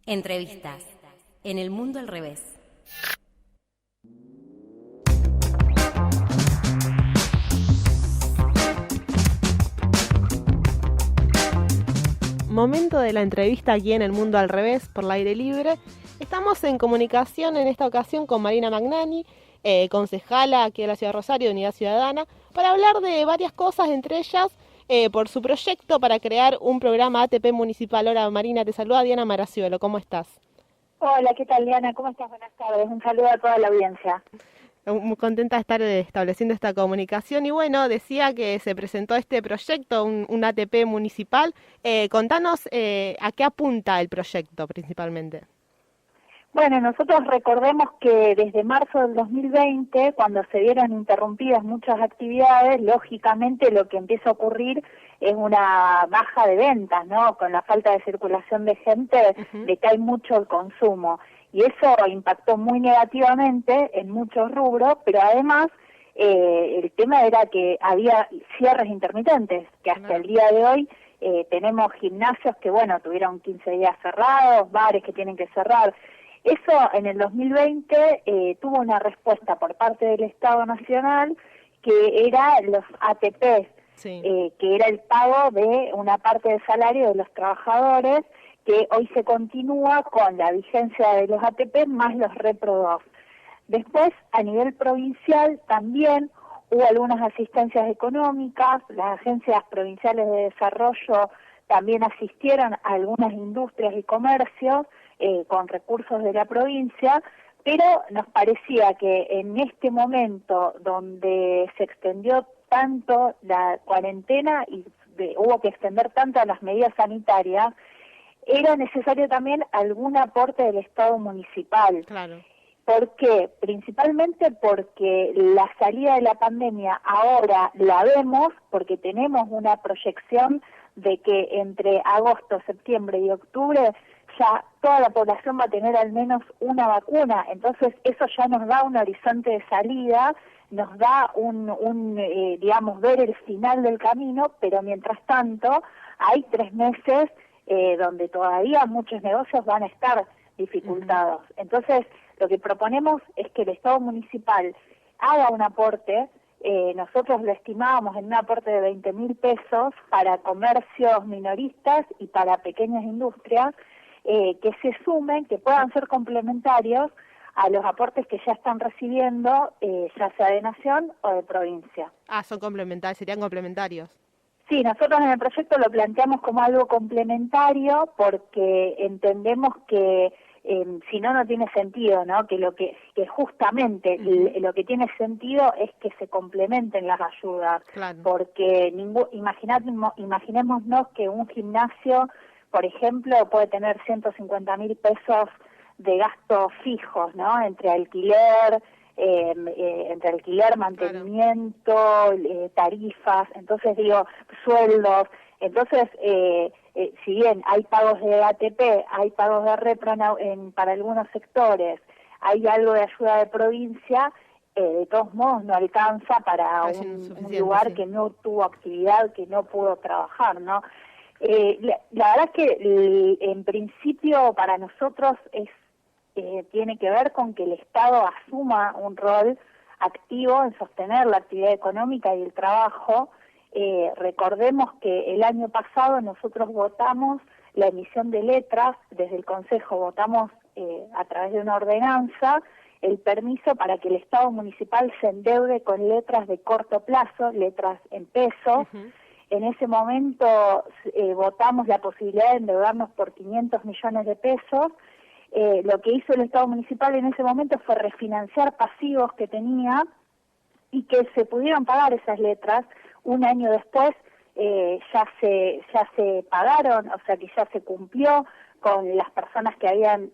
Entrevistas. En el mundo al revés. Momento de la entrevista aquí en El Mundo al Revés, por el aire libre. Estamos en comunicación en esta ocasión con Marina Magnani, concejala aquí de la Ciudad de Rosario, de Unidad Ciudadana, para hablar de varias cosas, entre ellas por su proyecto para crear un programa ATP municipal. Hola Marina, te saluda Diana Maraciolo, ¿cómo estás? Hola, ¿qué tal, Diana? ¿Cómo estás? Buenas tardes. Un saludo a toda la audiencia. Muy contenta de estar estableciendo esta comunicación y bueno, decía que se presentó este proyecto, un ATP municipal. Contanos a qué apunta el proyecto principalmente. Bueno, nosotros recordemos que desde marzo del 2020, cuando se vieron interrumpidas muchas actividades, lógicamente lo que empieza a ocurrir es una baja de ventas, ¿no? Con la falta de circulación de gente, decae mucho el consumo. Y eso impactó muy negativamente en muchos rubros, pero además el tema era que había cierres intermitentes, que hasta el día de hoy tenemos gimnasios que, bueno, tuvieron 15 días cerrados, bares que tienen que cerrar. Eso en el 2020 tuvo una respuesta por parte del Estado Nacional, que era los ATP, Sí. Que era el pago de una parte del salario de los trabajadores, que hoy se continúa con la vigencia de los ATP más los Repro 2. Después, a nivel provincial, también hubo algunas asistencias económicas, las agencias provinciales de desarrollo también asistieron a algunas industrias y comercios con recursos de la provincia, pero nos parecía que en este momento donde se extendió tanto la cuarentena y hubo que extender tanto las medidas sanitarias, era necesario también algún aporte del Estado municipal. Claro. ¿Por qué? Principalmente porque la salida de la pandemia ahora la vemos porque tenemos una proyección de que entre agosto, septiembre y octubre ya toda la población va a tener al menos una vacuna. Entonces eso ya nos da un horizonte de salida, nos da digamos, ver el final del camino, pero mientras tanto hay 3 meses donde todavía muchos negocios van a estar dificultados. Entonces, lo que proponemos es que el Estado municipal haga un aporte, nosotros lo estimábamos en un aporte de 20.000 pesos para comercios minoristas y para pequeñas industrias, que se sumen, que puedan ser complementarios a los aportes que ya están recibiendo, ya sea de nación o de provincia. Son complementarios, serían complementarios. Sí, nosotros en el proyecto lo planteamos como algo complementario porque entendemos que si no, no tiene sentido, ¿no? Que justamente lo que tiene sentido es que se complementen las ayudas. Claro. Porque imaginémonos que un gimnasio, por ejemplo, puede tener 150.000 pesos de gastos fijos, ¿no? Entre alquiler, mantenimiento, tarifas, entonces digo, sueldos. Entonces, si bien hay pagos de ATP, hay pagos de Repro para algunos sectores, hay algo de ayuda de provincia, de todos modos no alcanza para un lugar que no tuvo actividad, que no pudo trabajar, ¿no? La verdad es que en principio para nosotros tiene que ver con que el Estado asuma un rol activo en sostener la actividad económica y el trabajo. Recordemos que el año pasado nosotros votamos la emisión de letras, desde el Consejo votamos a través de una ordenanza el permiso para que el Estado municipal se endeude con letras de corto plazo, letras en pesos. En ese momento votamos la posibilidad de endeudarnos por 500 millones de pesos. Lo que hizo el Estado municipal en ese momento fue refinanciar pasivos que tenía y que se pudieron pagar esas letras. Un año después ya se pagaron, o sea que ya se cumplió con las personas que habían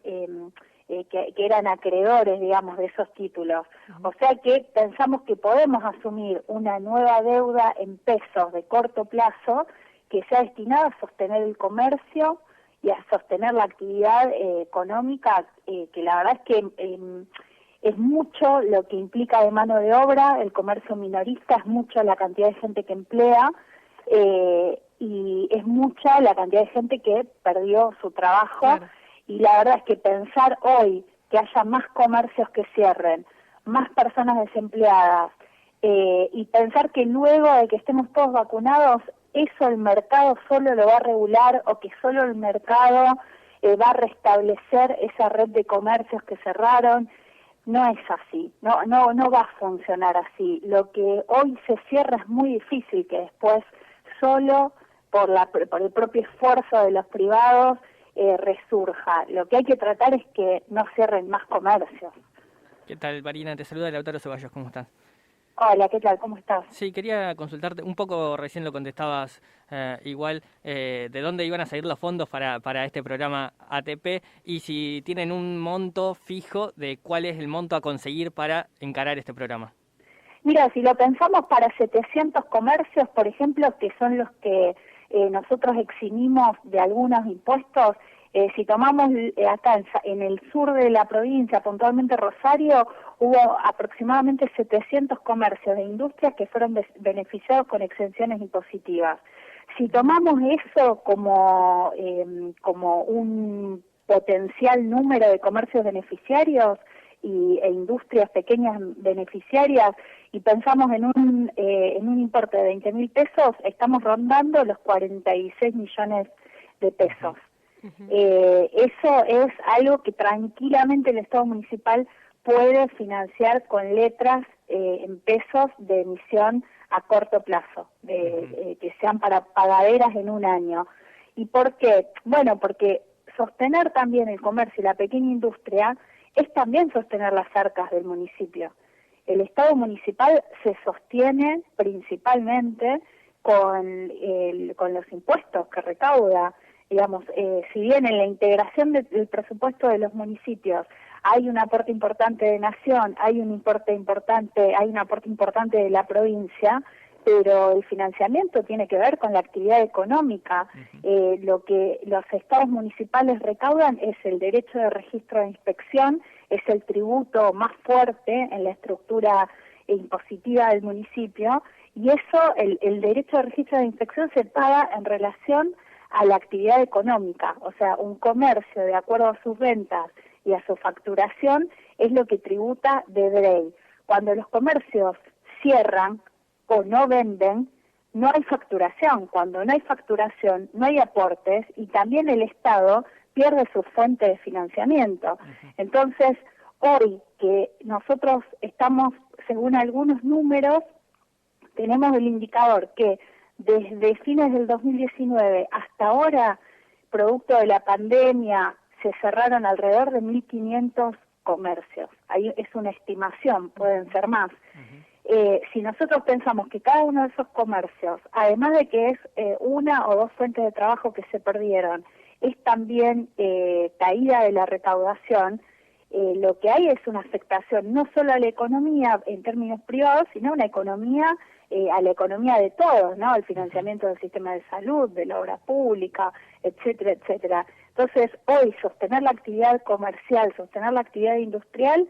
que eran acreedores, digamos, de esos títulos. O sea que pensamos que podemos asumir una nueva deuda en pesos de corto plazo que sea destinada a sostener el comercio y a sostener la actividad económica, que la verdad es que es mucho lo que implica de mano de obra, el comercio minorista, es mucho la cantidad de gente que emplea, y es mucha la cantidad de gente que perdió su trabajo. Claro. Y la verdad es que pensar hoy que haya más comercios que cierren, más personas desempleadas, y pensar que luego de que estemos todos vacunados, eso el mercado solo lo va a regular o que solo el mercado va a restablecer esa red de comercios que cerraron, no es así, no va a funcionar así. Lo que hoy se cierra es muy difícil que después solo por el propio esfuerzo de los privados resurja. Lo que hay que tratar es que no cierren más comercios. ¿Qué tal, Marina? Te saluda Lautaro Ceballos, ¿cómo estás? Hola, ¿qué tal? ¿Cómo estás? Sí, quería consultarte un poco, recién lo contestabas igual, de dónde iban a salir los fondos para este programa ATP y si tienen un monto fijo de cuál es el monto a conseguir para encarar este programa. Mira, si lo pensamos para 700 comercios, por ejemplo, que son los que nosotros eximimos de algunos impuestos, si tomamos acá en el sur de la provincia, puntualmente Rosario, hubo aproximadamente 700 comercios de industrias que fueron beneficiados con exenciones impositivas. Si tomamos eso como un potencial número de comercios beneficiarios e industrias pequeñas beneficiarias y pensamos en un importe de 20.000 pesos, estamos rondando los 46 millones de pesos. Eso es algo que tranquilamente el Estado municipal puede financiar con letras en pesos de emisión a corto plazo, que sean para pagaderas en un año. ¿Y por qué? Bueno, porque sostener también el comercio y la pequeña industria es también sostener las arcas del municipio. El Estado municipal se sostiene principalmente con los impuestos que recauda. Digamos, si bien en la integración del presupuesto de los municipios hay un aporte importante de nación, hay un aporte importante de la provincia, pero el financiamiento tiene que ver con la actividad económica. Lo que los estados municipales recaudan es el derecho de registro de inspección, es el tributo más fuerte en la estructura impositiva del municipio, y eso, el derecho de registro de inspección se paga en relación a la actividad económica, o sea, un comercio de acuerdo a sus ventas y a su facturación es lo que tributa de DREI. Cuando los comercios cierran o no venden, no hay facturación. Cuando no hay facturación, no hay aportes y también el Estado pierde su fuente de financiamiento. Entonces, hoy que nosotros estamos, según algunos números, tenemos el indicador que desde fines del 2019 hasta ahora, producto de la pandemia, se cerraron alrededor de 1.500 comercios. Ahí es una estimación, pueden ser más. Si nosotros pensamos que cada uno de esos comercios, además de que es una o dos fuentes de trabajo que se perdieron, es también caída de la recaudación, lo que hay es una afectación no solo a la economía en términos privados, sino a la economía de todos, ¿no? El financiamiento del sistema de salud, de la obra pública, etcétera, etcétera. Entonces, hoy sostener la actividad comercial, sostener la actividad industrial,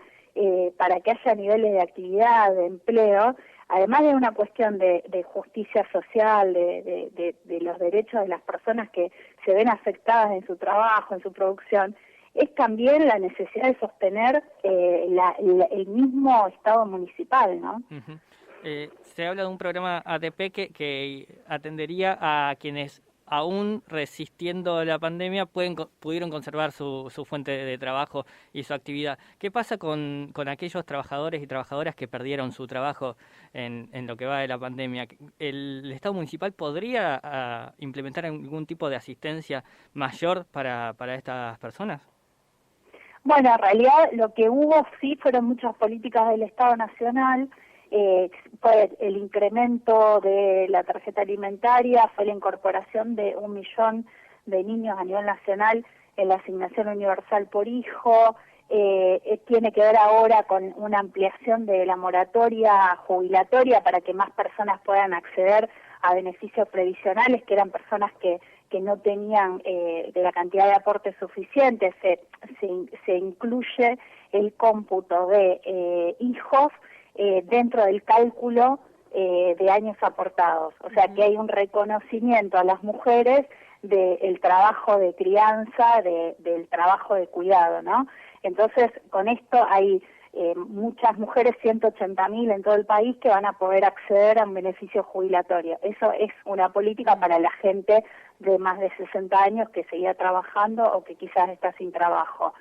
para que haya niveles de actividad, de empleo, además de una cuestión de justicia social, de los derechos de las personas que se ven afectadas en su trabajo, en su producción, es también la necesidad de sostener el mismo Estado municipal, ¿no? Se habla de un programa ATP que atendería a quienes, aún resistiendo la pandemia, pudieron conservar su fuente de trabajo y su actividad. ¿Qué pasa con aquellos trabajadores y trabajadoras que perdieron su trabajo en lo que va de la pandemia? ¿El Estado municipal podría implementar algún tipo de asistencia mayor para estas personas? Bueno, en realidad lo que hubo sí fueron muchas políticas del Estado Nacional. Fue el incremento de la tarjeta alimentaria, fue la incorporación de 1 millón de niños a nivel nacional en la asignación universal por hijo, tiene que ver ahora con una ampliación de la moratoria jubilatoria para que más personas puedan acceder a beneficios previsionales, que eran personas que no tenían de la cantidad de aportes suficientes. Se incluye el cómputo de hijos dentro del cálculo de años aportados. O sea que hay un reconocimiento a las mujeres del trabajo de crianza, del trabajo de cuidado, ¿no? Entonces, con esto hay muchas mujeres, 180.000 en todo el país, que van a poder acceder a un beneficio jubilatorio. Eso es una política para la gente de más de 60 años que seguía trabajando o que quizás está sin trabajo.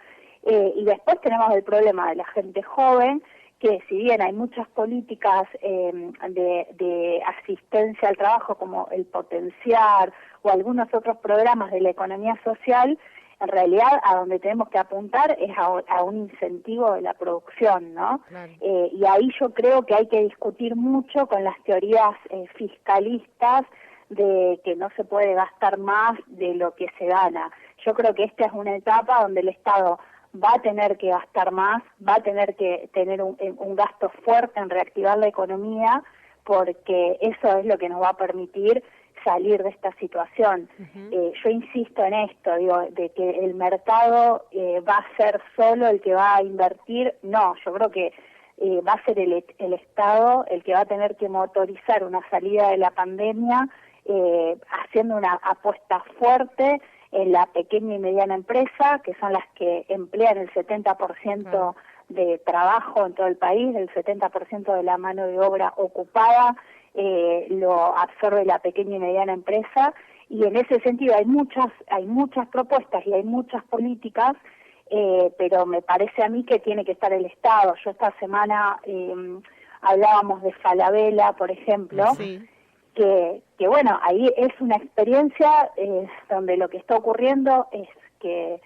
Y después tenemos el problema de la gente joven, que si bien hay muchas políticas de asistencia al trabajo como el Potenciar o algunos otros programas de la economía social, en realidad a donde tenemos que apuntar es a un incentivo de la producción, ¿no? Claro. Y ahí yo creo que hay que discutir mucho con las teorías fiscalistas de que no se puede gastar más de lo que se gana. Yo creo que esta es una etapa donde el Estado va a tener que gastar más, va a tener que tener un gasto fuerte en reactivar la economía, porque eso es lo que nos va a permitir salir de esta situación. Yo insisto en esto, digo, de que el mercado va a ser solo el que va a invertir. No, yo creo que va a ser el Estado el que va a tener que motorizar una salida de la pandemia, haciendo una apuesta fuerte en la pequeña y mediana empresa, que son las que emplean el 70% de trabajo en todo el país, el 70% de la mano de obra ocupada lo absorbe la pequeña y mediana empresa, y en ese sentido hay muchas propuestas y hay muchas políticas, pero me parece a mí que tiene que estar el Estado. Yo esta semana hablábamos de Falabella, por ejemplo, Sí. que bueno, ahí es una experiencia donde lo que está ocurriendo es que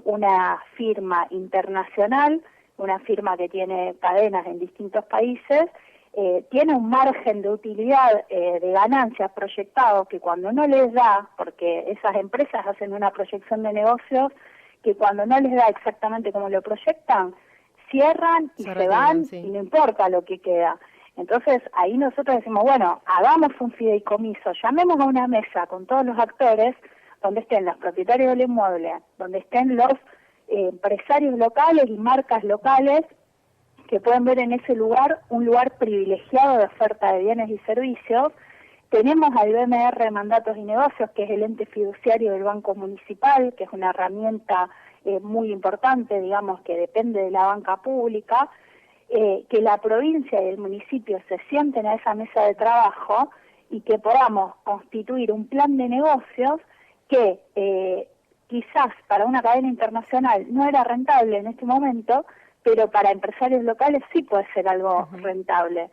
una firma internacional, una firma que tiene cadenas en distintos países, tiene un margen de utilidad, de ganancias proyectados, que cuando no les da, porque esas empresas hacen una proyección de negocios, que cuando no les da exactamente como lo proyectan, cierran y se van, sí. y no importa lo que queda. Entonces ahí nosotros decimos, bueno, hagamos un fideicomiso, llamemos a una mesa con todos los actores, donde estén los propietarios del inmueble, donde estén los empresarios locales y marcas locales, que pueden ver en ese lugar un lugar privilegiado de oferta de bienes y servicios. Tenemos al BMR de Mandatos y Negocios, que es el ente fiduciario del Banco Municipal, que es una herramienta muy importante, digamos, que depende de la banca pública, que la provincia y el municipio se sienten a esa mesa de trabajo y que podamos constituir un plan de negocios que quizás para una cadena internacional no era rentable en este momento, pero para empresarios locales sí puede ser algo rentable.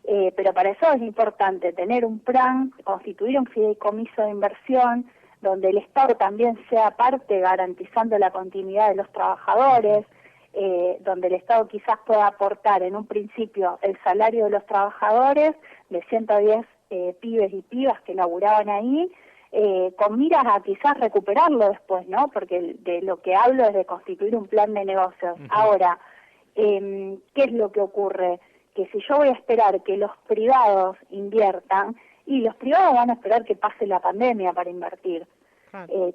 Pero para eso es importante tener un plan, constituir un fideicomiso de inversión, donde el Estado también sea parte garantizando la continuidad de los trabajadores, donde el Estado quizás pueda aportar en un principio el salario de los trabajadores, de 110 pibes y pibas que laburaban ahí, con miras a quizás recuperarlo después, ¿no? Porque de lo que hablo es de constituir un plan de negocios. Ahora, ¿qué es lo que ocurre? Que si yo voy a esperar que los privados inviertan, y los privados van a esperar que pase la pandemia para invertir.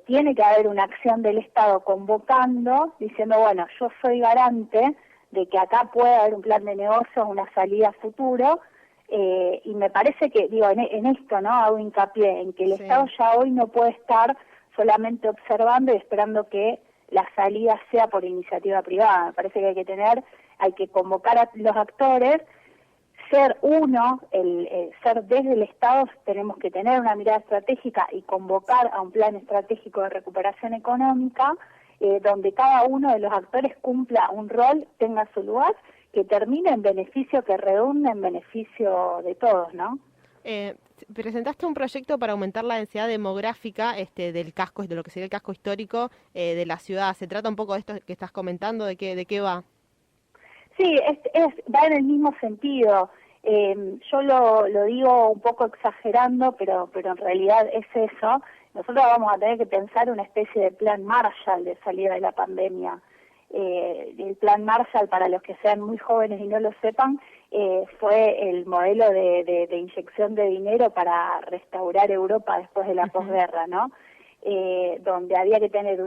Tiene que haber una acción del Estado convocando, diciendo, bueno, yo soy garante de que acá puede haber un plan de negocios, una salida a futuro, y me parece que, digo, en esto, ¿no? Hago hincapié en que el Estado ya hoy no puede estar solamente observando y esperando que la salida sea por iniciativa privada. Me parece que hay que convocar a los actores, ser ser desde el Estado, tenemos que tener una mirada estratégica y convocar a un plan estratégico de recuperación económica, donde cada uno de los actores cumpla un rol, tenga su lugar, que termine en beneficio, que redunde en beneficio de todos, ¿no? Presentaste un proyecto para aumentar la densidad demográfica del casco, de lo que sería el casco histórico de la ciudad. ¿Se trata un poco de esto que estás comentando? ¿De qué va? Sí, va en el mismo sentido. Yo lo digo un poco exagerando, pero en realidad es eso. Nosotros vamos a tener que pensar una especie de plan Marshall de salida de la pandemia. El plan Marshall, para los que sean muy jóvenes y no lo sepan, fue el modelo de inyección de dinero para restaurar Europa después de la posguerra, ¿no? Donde había que tener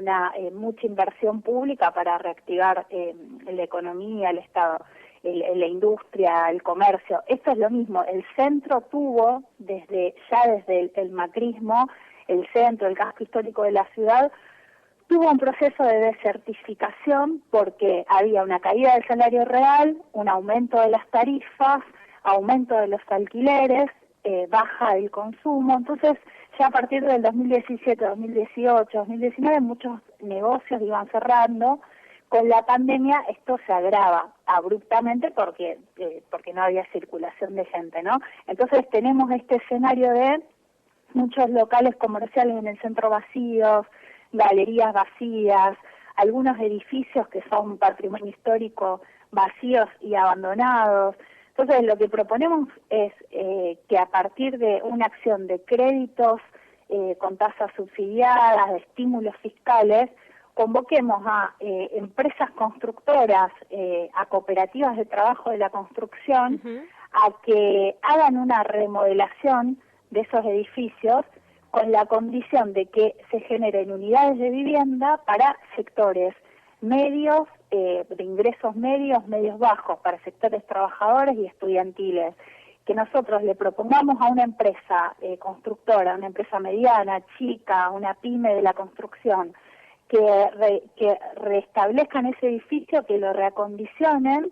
mucha inversión pública para reactivar la economía, el Estado, la industria, el comercio. Esto es lo mismo. El centro tuvo desde el macrismo el centro, el casco histórico de la ciudad, tuvo un proceso de desertificación porque había una caída del salario real, un aumento de las tarifas, aumento de los alquileres, baja del consumo. Entonces, ya a partir del 2017, 2018, 2019, muchos negocios iban cerrando. Con la pandemia esto se agrava abruptamente porque no había circulación de gente, ¿no? Entonces tenemos este escenario de muchos locales comerciales en el centro vacíos, galerías vacías, algunos edificios que son patrimonio histórico vacíos y abandonados. Entonces lo que proponemos es que a partir de una acción de créditos con tasas subsidiadas, de estímulos fiscales, convoquemos a empresas constructoras, a cooperativas de trabajo de la construcción, a que hagan una remodelación de esos edificios con la condición de que se generen unidades de vivienda para sectores medios, de ingresos medios, medios bajos, para sectores trabajadores y estudiantiles. Que nosotros le propongamos a una empresa constructora, una empresa mediana, chica, una pyme de la construcción, que restablezcan ese edificio, que lo reacondicionen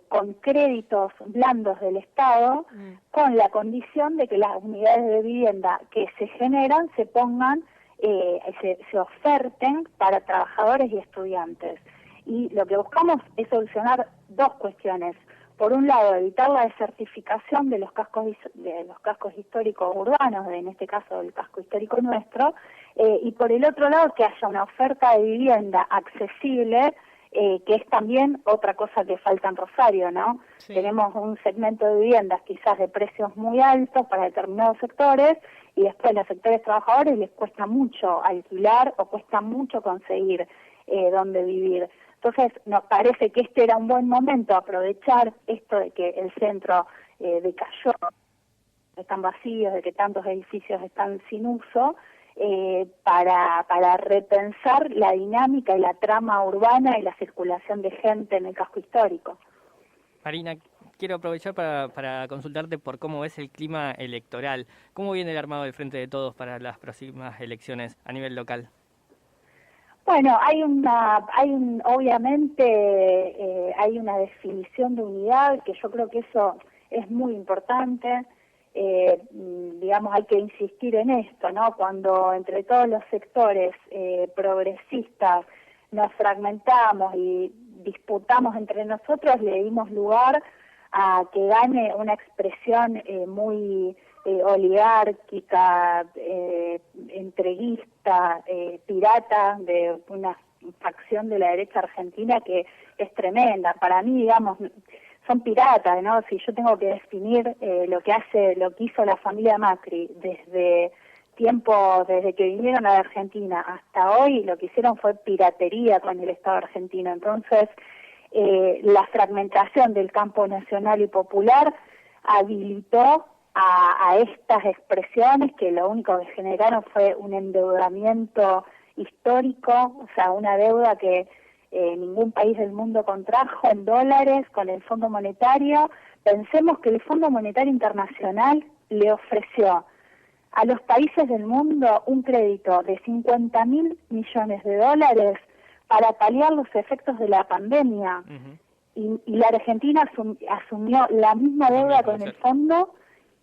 con créditos blandos del Estado, con la condición de que las unidades de vivienda que se generan se pongan, se oferten para trabajadores y estudiantes. Y lo que buscamos es solucionar dos cuestiones. Por un lado, evitar la desertificación de los cascos históricos urbanos, en este caso el casco histórico nuestro, y por el otro lado, que haya una oferta de vivienda accesible, que es también otra cosa que falta en Rosario, ¿no? Sí. Tenemos un segmento de viviendas quizás de precios muy altos para determinados sectores, y después a los sectores trabajadores les cuesta mucho alquilar o cuesta mucho conseguir dónde vivir. Entonces, nos parece que este era un buen momento, aprovechar esto de que el centro decayó, están vacíos, de que tantos edificios están sin uso, para repensar la dinámica y la trama urbana y la circulación de gente en el casco histórico. Marina, quiero aprovechar para consultarte por cómo ves el clima electoral. ¿Cómo viene el armado del Frente de Todos para las próximas elecciones a nivel local? Bueno, obviamente hay una definición de unidad, que yo creo que eso es muy importante. Digamos, hay que insistir en esto, ¿no? Cuando entre todos los sectores progresistas nos fragmentamos y disputamos entre nosotros, le dimos lugar a que gane una expresión muy oligárquica, entreguista, pirata, de una facción de la derecha argentina que es tremenda. Para mí, digamos, son piratas, ¿no? Si yo tengo que definir lo que hizo la familia Macri desde que vinieron a la Argentina hasta hoy, lo que hicieron fue piratería con el Estado argentino. Entonces, la fragmentación del campo nacional y popular habilitó a estas expresiones que lo único que generaron fue un endeudamiento histórico, o sea, una deuda que ningún país del mundo contrajo en dólares con el Fondo Monetario. Pensemos que el Fondo Monetario Internacional le ofreció a los países del mundo un crédito de 50.000 millones de dólares para paliar los efectos de la pandemia. Y la Argentina asumió la misma deuda con el fondo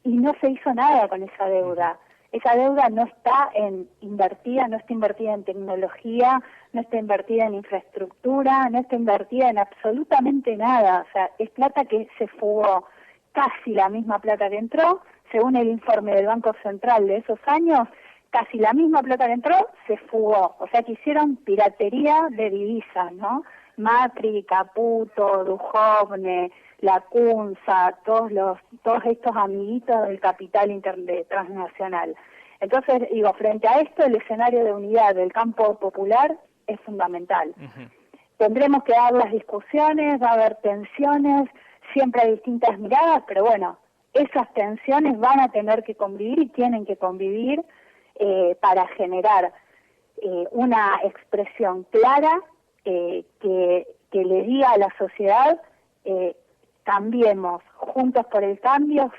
y no se hizo nada con esa deuda. Esa deuda no está invertida en tecnología, no está invertida en infraestructura, no está invertida en absolutamente nada. O sea, es plata que se fugó, casi la misma plata que entró, según el informe del Banco Central de esos años, casi la misma plata que entró se fugó. O sea, que hicieron piratería de divisas, ¿no? Macri, Caputo, Duhovne, Lacunza, todos estos amiguitos del capital transnacional. Entonces, digo, frente a esto, el escenario de unidad del campo popular es fundamental. Tendremos que dar las discusiones, va a haber tensiones, siempre hay distintas miradas, pero bueno, esas tensiones van a tener que convivir y tienen que convivir para generar una expresión clara que le diga a la sociedad, cambiemos, juntos por el cambio,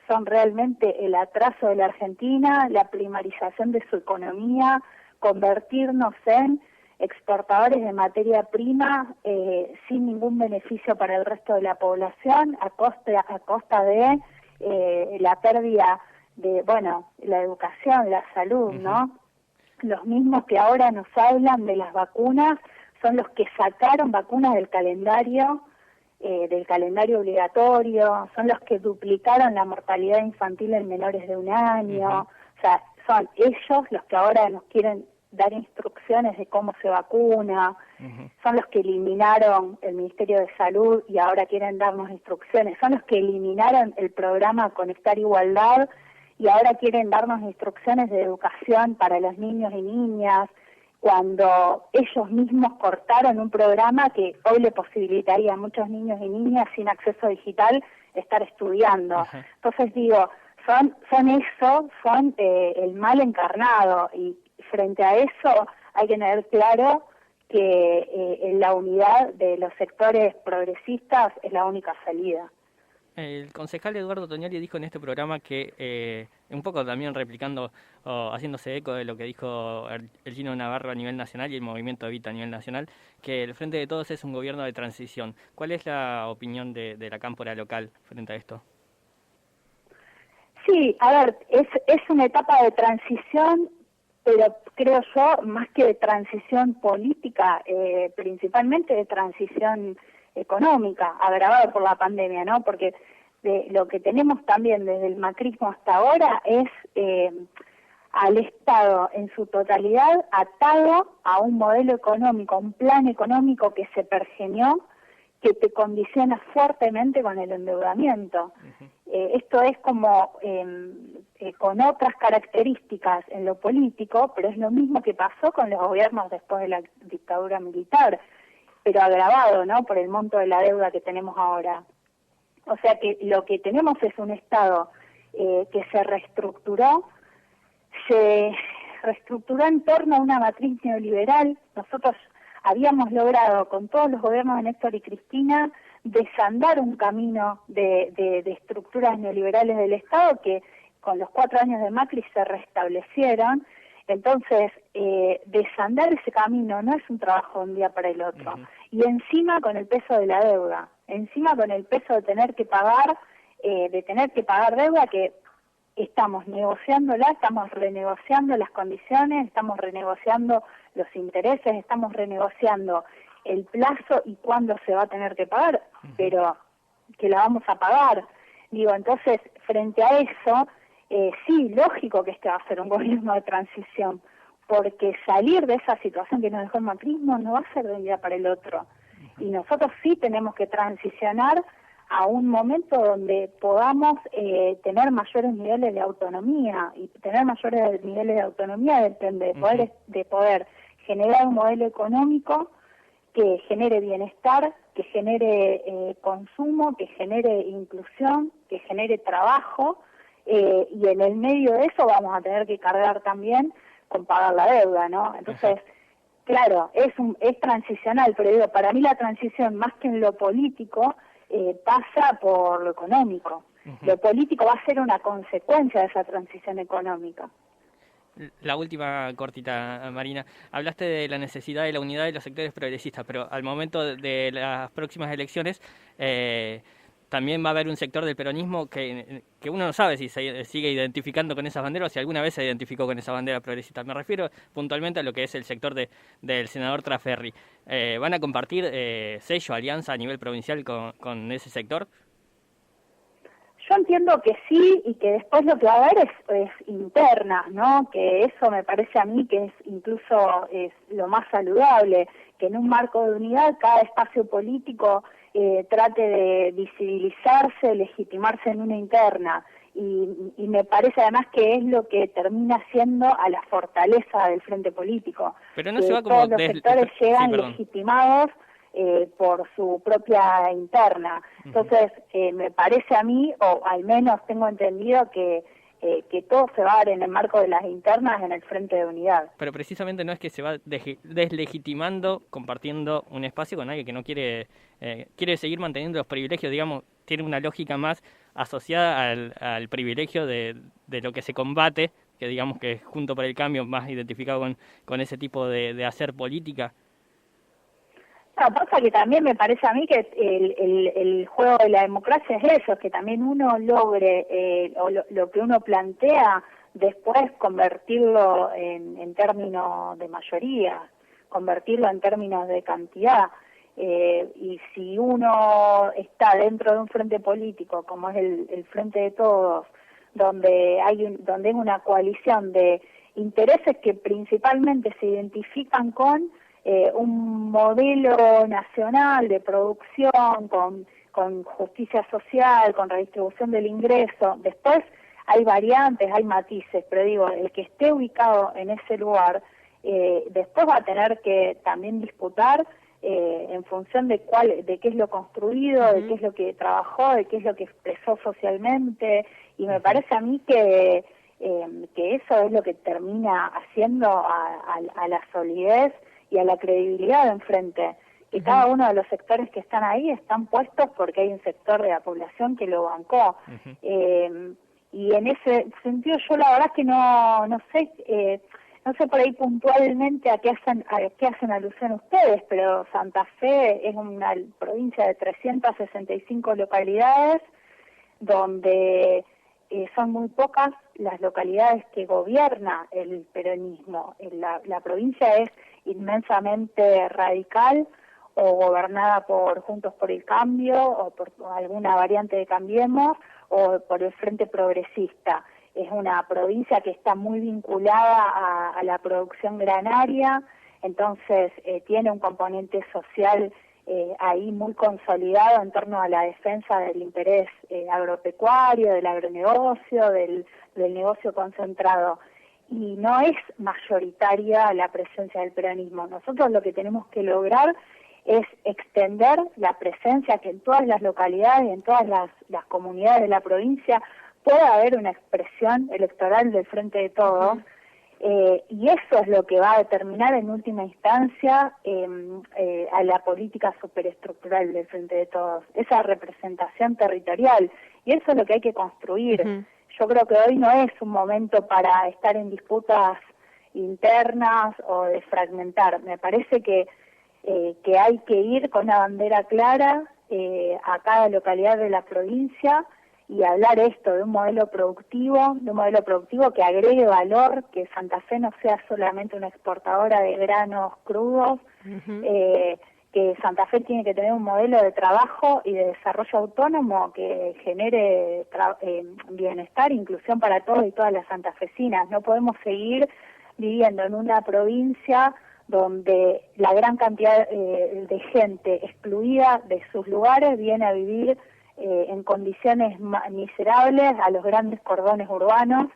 son realmente el atraso de la Argentina, la primarización de su economía, convertirnos en exportadores de materia prima sin ningún beneficio para el resto de la población, a costa de la pérdida de, bueno, la educación, la salud, ¿no? Los mismos que ahora nos hablan de las vacunas son los que sacaron vacunas del calendario obligatorio, son los que duplicaron la mortalidad infantil en menores de 1 año, o sea, son ellos los que ahora nos quieren dar instrucciones de cómo se vacuna, son los que eliminaron el Ministerio de Salud y ahora quieren darnos instrucciones, son los que eliminaron el programa Conectar Igualdad y ahora quieren darnos instrucciones de educación para los niños y niñas, cuando ellos mismos cortaron un programa que hoy le posibilitaría a muchos niños y niñas sin acceso digital estar estudiando. Entonces digo, son el mal encarnado, y frente a eso hay que tener claro que la unidad de los sectores progresistas es la única salida. El concejal Eduardo Tognoli dijo en este programa que, un poco también replicando o haciéndose eco de lo que dijo el Gino Navarro a nivel nacional y el movimiento Evita a nivel nacional, que el Frente de Todos es un gobierno de transición. ¿Cuál es la opinión de la cámpora local frente a esto? Sí, a ver, es una etapa de transición, pero creo yo, más que de transición política, principalmente de transición económica, agravada por la pandemia, ¿no? Porque lo que tenemos también desde el macrismo hasta ahora es al Estado en su totalidad atado a un modelo económico, un plan económico que se pergeñó, que te condiciona fuertemente con el endeudamiento. Esto es como con otras características en lo político, pero es lo mismo que pasó con los gobiernos después de la dictadura militar, pero agravado, ¿no?, por el monto de la deuda que tenemos ahora. O sea que lo que tenemos es un Estado que se reestructuró en torno a una matriz neoliberal. Nosotros habíamos logrado con todos los gobiernos de Néstor y Cristina desandar un camino de estructuras neoliberales del Estado que con los 4 años de Macri se restablecieron. Entonces, desandar ese camino no es un trabajo de un día para el otro. Y encima con el peso de la deuda, encima con el peso de tener que pagar deuda que estamos negociándola, estamos renegociando las condiciones, estamos renegociando los intereses, estamos renegociando el plazo y cuándo se va a tener que pagar, pero que la vamos a pagar. Digo, entonces, frente a eso, sí, lógico que este va a ser un gobierno de transición, porque salir de esa situación que nos dejó el macrismo no va a ser de un día para el otro. Y nosotros sí tenemos que transicionar a un momento donde podamos tener mayores niveles de autonomía, y tener mayores niveles de autonomía depende de poder generar un modelo económico que genere bienestar, que genere consumo, que genere inclusión, que genere trabajo, y en el medio de eso vamos a tener que cargar también con pagar la deuda, ¿no? Entonces, claro, es transicional, pero digo, para mí la transición, más que en lo político, pasa por lo económico. Lo político va a ser una consecuencia de esa transición económica. La última cortita, Marina. Hablaste de la necesidad de la unidad de los sectores progresistas, pero al momento de las próximas elecciones también va a haber un sector del peronismo que uno no sabe si se sigue identificando con esas banderas o si alguna vez se identificó con esa bandera progresista. Me refiero puntualmente a lo que es el sector del senador Traferri. ¿Van a compartir sello, alianza a nivel provincial con ese sector? Yo entiendo que sí, y que después lo que va a haber es internas, ¿no? Que eso me parece a mí que es incluso lo más saludable, que en un marco de unidad cada espacio político trate de visibilizarse, legitimarse en una interna. Y me parece además que es lo que termina siendo a la fortaleza del frente político. Pero no se va como todos los sectores llegan legitimados por su propia interna. Entonces, me parece a mí, o al menos tengo entendido que todo se va a dar en el marco de las internas en el Frente de Unidad. Pero precisamente no es que se va deslegitimando, compartiendo un espacio con alguien que no quiere seguir manteniendo los privilegios, digamos, tiene una lógica más asociada al privilegio de lo que se combate, que digamos que es Juntos por el Cambio más identificado con ese tipo de hacer política. No, pasa que también me parece a mí que el juego de la democracia es eso, que también uno logre o lo que uno plantea después convertirlo en términos de mayoría, convertirlo en términos de cantidad. Y si uno está dentro de un frente político como es el Frente de Todos, donde hay una coalición de intereses que principalmente se identifican con un modelo nacional de producción, con justicia social, con redistribución del ingreso. Después hay variantes, hay matices, pero digo, el que esté ubicado en ese lugar, después va a tener que también disputar en función de qué es lo construido, de qué es lo que trabajó, de qué es lo que expresó socialmente, y me parece a mí que eso es lo que termina haciendo a la solidez y a la credibilidad de enfrente, que cada uno de los sectores que están ahí están puestos porque hay un sector de la población que lo bancó. Y en ese sentido yo la verdad que no sé por ahí puntualmente a qué hacen alusión ustedes, pero Santa Fe es una provincia de 365 localidades donde son muy pocas las localidades que gobierna el peronismo. La provincia es inmensamente radical o gobernada por Juntos por el Cambio o por alguna variante de Cambiemos o por el Frente Progresista. Es una provincia que está muy vinculada a la producción granaria, entonces tiene un componente social ahí muy consolidado en torno a la defensa del interés agropecuario, del agronegocio, del negocio concentrado. Y no es mayoritaria la presencia del peronismo. Nosotros lo que tenemos que lograr es extender la presencia, que en todas las localidades, en todas las comunidades de la provincia pueda haber una expresión electoral del Frente de Todos, y eso es lo que va a determinar en última instancia a la política superestructural del Frente de Todos, esa representación territorial, y eso es lo que hay que construir. Yo creo que hoy no es un momento para estar en disputas internas o de fragmentar. Me parece que hay que ir con una bandera clara a cada localidad de la provincia y hablar esto de un modelo productivo que agregue valor, que Santa Fe no sea solamente una exportadora de granos crudos, que Santa Fe tiene que tener un modelo de trabajo y de desarrollo autónomo que genere bienestar e inclusión para todos y todas las santafesinas. No podemos seguir viviendo en una provincia donde la gran cantidad de gente excluida de sus lugares viene a vivir en condiciones miserables a los grandes cordones urbanos,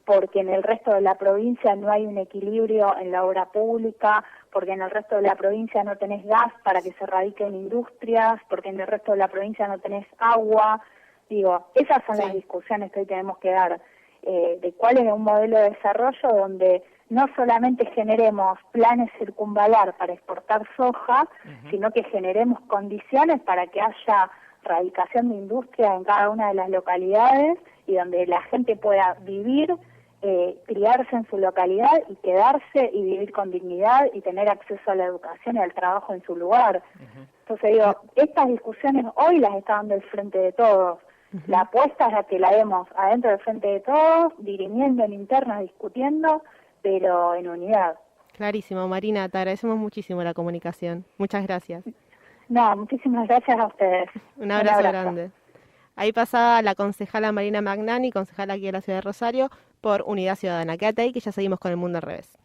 porque en el resto de la provincia no hay un equilibrio en la obra pública, porque en el resto de la provincia no tenés gas para que se radiquen industrias, porque en el resto de la provincia no tenés agua. Digo, esas son las discusiones que hoy tenemos que dar, de cuál es un modelo de desarrollo donde no solamente generemos planes circunvalar para exportar soja, sino que generemos condiciones para que haya radicación de industria en cada una de las localidades y donde la gente pueda vivir, criarse en su localidad y quedarse y vivir con dignidad y tener acceso a la educación y al trabajo en su lugar. Entonces digo, estas discusiones hoy las está dando el Frente de Todos. La apuesta es a que la demos adentro del Frente de Todos, dirimiendo en internas, discutiendo, pero en unidad. Clarísimo, Marina, te agradecemos muchísimo la comunicación. Muchas gracias. No, muchísimas gracias a ustedes. Un abrazo grande. Ahí pasaba la concejala Marina Magnani, concejala aquí de la ciudad de Rosario, por Unidad Ciudadana. Quédate ahí que ya seguimos con El Mundo al Revés.